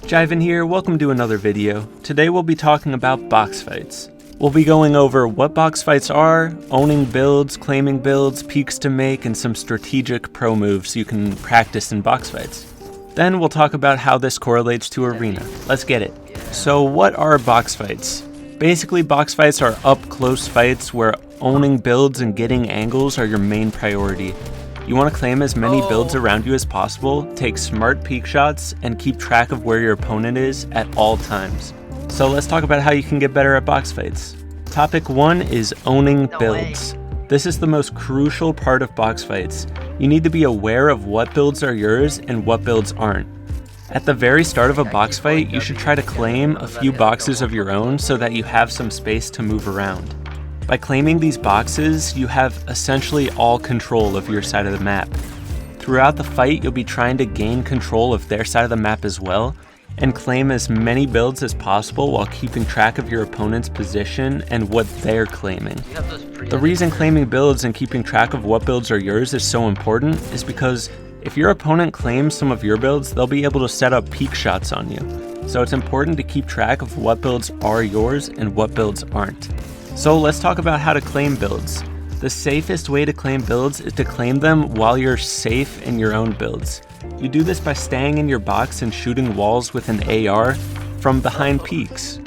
Jiven here, welcome to another video. Today we'll be talking about box fights. We'll be going over what box fights are, owning builds, claiming builds, peaks to make, and some strategic pro moves you can practice in box fights. Then we'll talk about how this correlates to arena. Let's get it. So what are box fights? Basically, box fights are up-close fights where owning builds and getting angles are your main priority. You want to claim as many builds around you as possible, take smart peek shots, and keep track of where your opponent is at all times. So let's talk about how you can get better at box fights. Topic 1 is owning builds. This is the most crucial part of box fights. You need to be aware of what builds are yours and what builds aren't. At the very start of a box fight, you should try to claim a few boxes of your own so that you have some space to move around. By claiming these boxes, you have essentially all control of your side of the map. Throughout the fight, you'll be trying to gain control of their side of the map as well, and claim as many builds as possible while keeping track of your opponent's position and what they're claiming. The reason claiming builds and keeping track of what builds are yours is so important is because if your opponent claims some of your builds, they'll be able to set up peek shots on you. So it's important to keep track of what builds are yours and what builds aren't. So let's talk about how to claim builds. The safest way to claim builds is to claim them while you're safe in your own builds. You do this by staying in your box and shooting walls with an AR from behind peaks.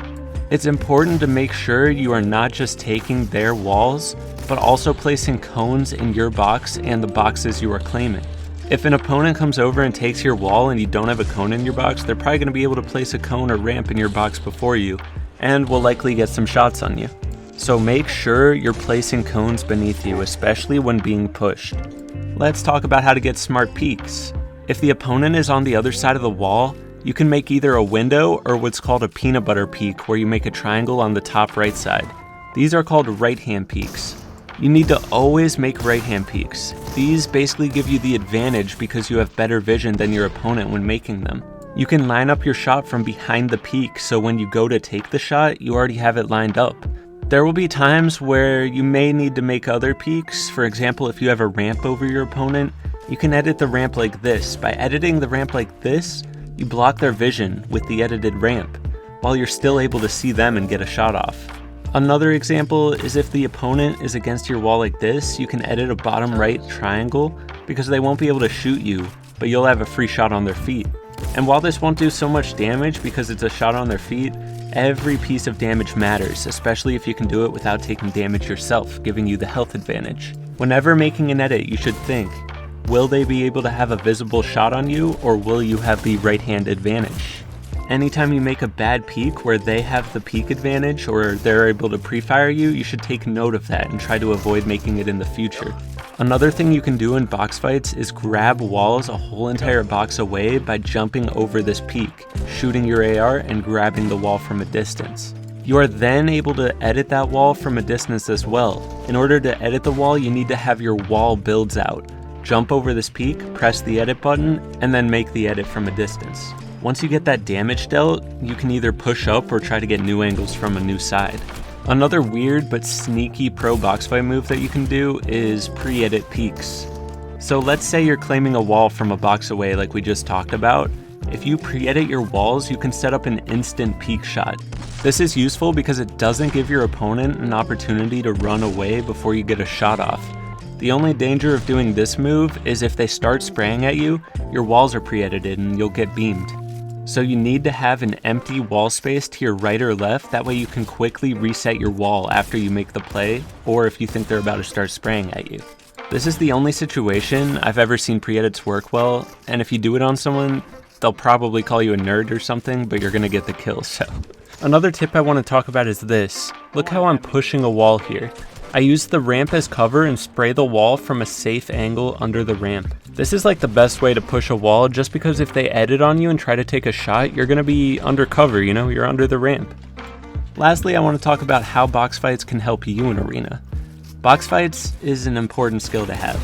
It's important to make sure you are not just taking their walls, but also placing cones in your box and the boxes you are claiming. If an opponent comes over and takes your wall and you don't have a cone in your box, they're probably going to be able to place a cone or ramp in your box before you, and will likely get some shots on you. So make sure you're placing cones beneath you, especially when being pushed. Let's talk about how to get smart peeks. If the opponent is on the other side of the wall, you can make either a window or what's called a peanut butter peek, where you make a triangle on the top right side. These are called right-hand peeks. You need to always make right-hand peeks. These basically give you the advantage because you have better vision than your opponent when making them. You can line up your shot from behind the peak, so when you go to take the shot, you already have it lined up. There will be times where you may need to make other peeks. For example, if you have a ramp over your opponent, you can edit the ramp like this. By editing the ramp like this, you block their vision with the edited ramp, while you're still able to see them and get a shot off. Another example is if the opponent is against your wall like this, you can edit a bottom right triangle because they won't be able to shoot you, but you'll have a free shot on their feet. And while this won't do so much damage because it's a shot on their feet, every piece of damage matters, especially if you can do it without taking damage yourself, giving you the health advantage. Whenever making an edit, you should think, will they be able to have a visible shot on you, or will you have the right-hand advantage? Anytime you make a bad peek where they have the peek advantage or they're able to pre-fire you, you should take note of that and try to avoid making it in the future. Another thing you can do in box fights is grab walls a whole entire box away by jumping over this peak, shooting your AR and grabbing the wall from a distance. You are then able to edit that wall from a distance as well. In order to edit the wall, you need to have your wall builds out. Jump over this peak, press the edit button, and then make the edit from a distance. Once you get that damage dealt, you can either push up or try to get new angles from a new side. Another weird but sneaky pro box fight move that you can do is pre-edit peeks. So let's say you're claiming a wall from a box away like we just talked about. If you pre-edit your walls, you can set up an instant peek shot. This is useful because it doesn't give your opponent an opportunity to run away before you get a shot off. The only danger of doing this move is if they start spraying at you, your walls are pre-edited and you'll get beamed. So you need to have an empty wall space to your right or left, that way you can quickly reset your wall after you make the play, or if you think they're about to start spraying at you. This is the only situation I've ever seen pre-edits work well, and if you do it on someone, they'll probably call you a nerd or something, but you're gonna get the kill, so. Another tip I want to talk about is this. Look how I'm pushing a wall here. I use the ramp as cover and spray the wall from a safe angle under the ramp. This is like the best way to push a wall, just because if they edit on you and try to take a shot, you're gonna be undercover, you're under the ramp. Lastly, I want to talk about how box fights can help you in arena. Box fights is an important skill to have.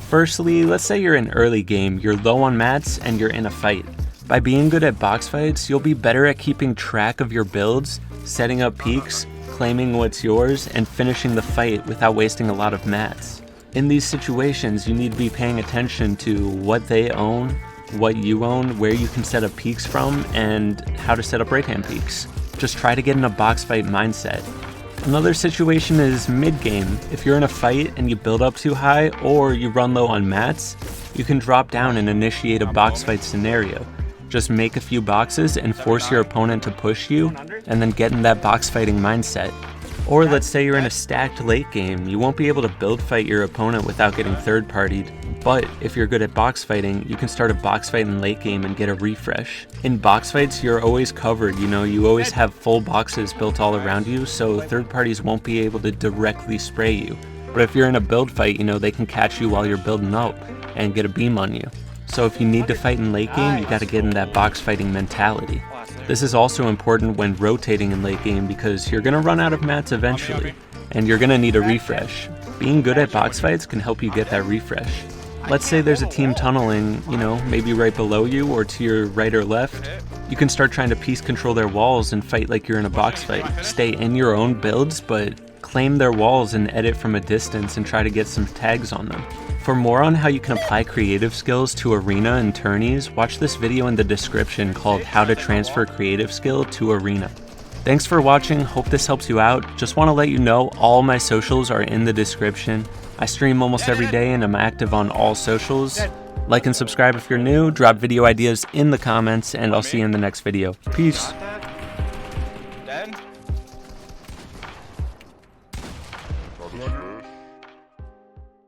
Firstly, let's say you're in early game, you're low on mats, and you're in a fight. By being good at box fights, you'll be better at keeping track of your builds, setting up peaks, claiming what's yours, and finishing the fight without wasting a lot of mats. In these situations, you need to be paying attention to what they own, what you own, where you can set up peaks from, and how to set up right hand peaks. Just try to get in a box fight mindset. Another situation is mid-game. If you're in a fight and you build up too high or you run low on mats, you can drop down and initiate a box fight scenario. Just make a few boxes and force your opponent to push you, and then get in that box fighting mindset. Or let's say you're in a stacked late game, you won't be able to build fight your opponent without getting third partied. But if you're good at box fighting, you can start a box fight in late game and get a refresh. In box fights, you're always covered, you always have full boxes built all around you, so third parties won't be able to directly spray you. But if you're in a build fight, they can catch you while you're building up and get a beam on you. So if you need to fight in late game, you gotta get in that box fighting mentality. This is also important when rotating in late game because you're gonna run out of mats eventually, and you're gonna need a refresh. Being good at box fights can help you get that refresh. Let's say there's a team tunneling, maybe right below you or to your right or left. You can start trying to piece control their walls and fight like you're in a box fight. Stay in your own builds, but claim their walls and edit from a distance and try to get some tags on them. For more on how you can apply creative skills to arena and tourneys, watch this video in the description called How to Transfer Creative Skill to Arena. Thanks for watching, hope this helps you out. Just want to let you know all my socials are in the description. I stream almost every day and I'm active on all socials. Like and subscribe if you're new, drop video ideas in the comments, and I'll see you in the next video. Peace.